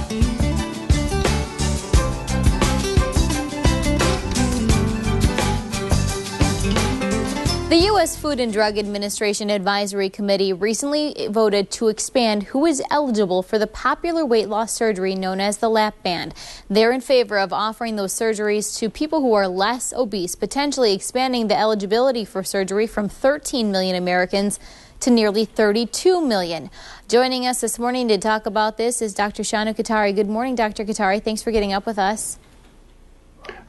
The U.S. Food and Drug Administration Advisory Committee recently voted to expand who is eligible for the popular weight loss surgery known as the lap band. They're in favor of offering those surgeries to people who are less obese, potentially expanding the eligibility for surgery from 13 million Americans to nearly 32 million. Joining us this morning to talk about this is Dr. Shanu Kothari. Good morning, Dr. Kothari. Thanks for getting up with us.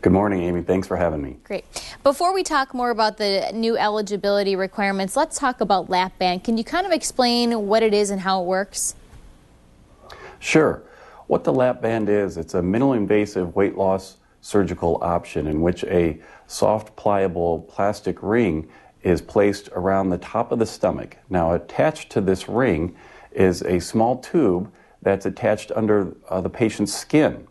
Good morning, Amy. Thanks for having me. Great. Before we talk more about the new eligibility requirements, let's talk about lap band. Can you kind of explain what it is and how it works? Sure. What the lap band is, it's a minimally invasive weight loss surgical option in which a soft, pliable plastic ring is placed around the top of the stomach. Now, attached to this ring is a small tube that's attached under the patient's skin.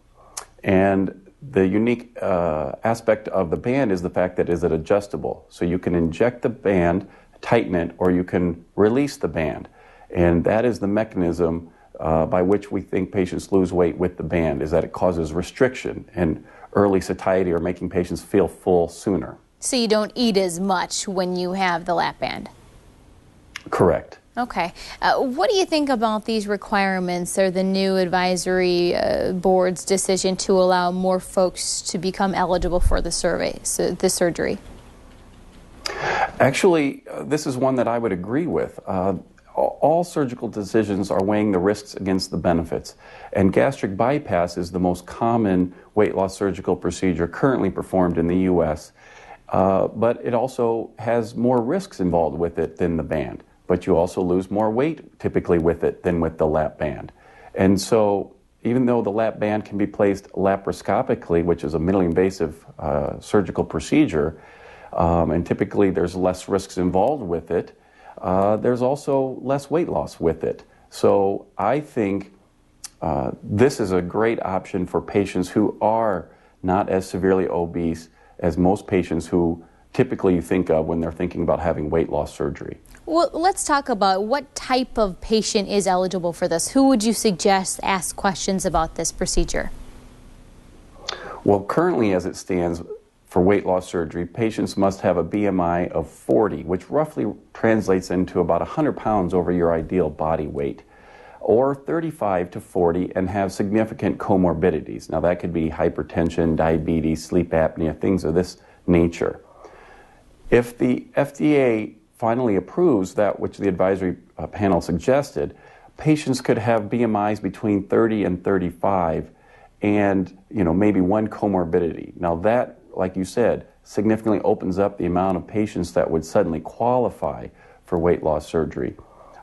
And the unique aspect of the band is the fact that it is adjustable. So you can inject the band, tighten it, or you can release the band. And that is the mechanism by which we think patients lose weight with the band, is that it causes restriction and early satiety or making patients feel full sooner. So you don't eat as much when you have the lap band? Correct. Okay. What do you think about these requirements or the new advisory board's decision to allow more folks to become eligible for the surgery? Actually, this is one that I would agree with. All surgical decisions are weighing the risks against the benefits, and gastric bypass is the most common weight loss surgical procedure currently performed in the U.S., but it also has more risks involved with it than the band. But you also lose more weight typically with it than with the lap band. And so even though the lap band can be placed laparoscopically, which is a minimally invasive surgical procedure, and typically there's less risks involved with it, there's also less weight loss with it. So I think this is a great option for patients who are not as severely obese as most patients who typically you think of when they're thinking about having weight loss surgery. Well, let's talk about what type of patient is eligible for this. Who would you suggest ask questions about this procedure? Well, currently as it stands for weight loss surgery, patients must have a BMI of 40, which roughly translates into about 100 pounds over your ideal body weight, or 35 to 40 and have significant comorbidities. Now that could be hypertension, diabetes, sleep apnea, things of this nature. If the FDA finally approves that which the advisory panel suggested, patients could have BMIs between 30 and 35 and maybe one comorbidity. Now that, like you said, significantly opens up the amount of patients that would suddenly qualify for weight loss surgery.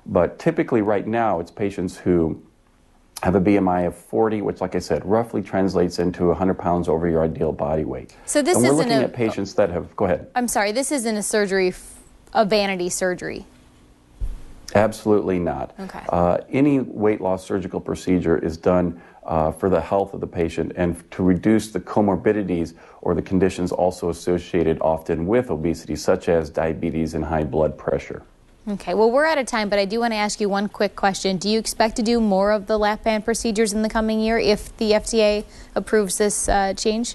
But typically right now it's patients who have a BMI of 40, which, like I said, roughly translates into 100 pounds over your ideal body weight. So this and we're isn't looking at patients that have, go ahead. I'm sorry, this isn't a surgery, a vanity surgery? Absolutely not. Okay. Any weight loss surgical procedure is done for the health of the patient and to reduce the comorbidities or the conditions also associated often with obesity, such as diabetes and high blood pressure. Okay, well, we're out of time, but I do want to ask you one quick question. Do you expect to do more of the lap band procedures in the coming year if the FDA approves this change?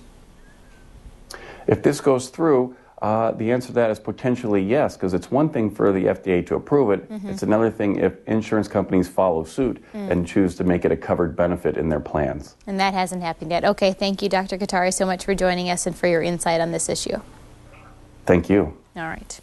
If this goes through, the answer to that is potentially yes, because it's one thing for the FDA to approve it. It's another thing if insurance companies follow suit and choose to make it a covered benefit in their plans. And that hasn't happened yet. Okay, thank you, Dr. Kothari, so much for joining us and for your insight on this issue. Thank you. All right.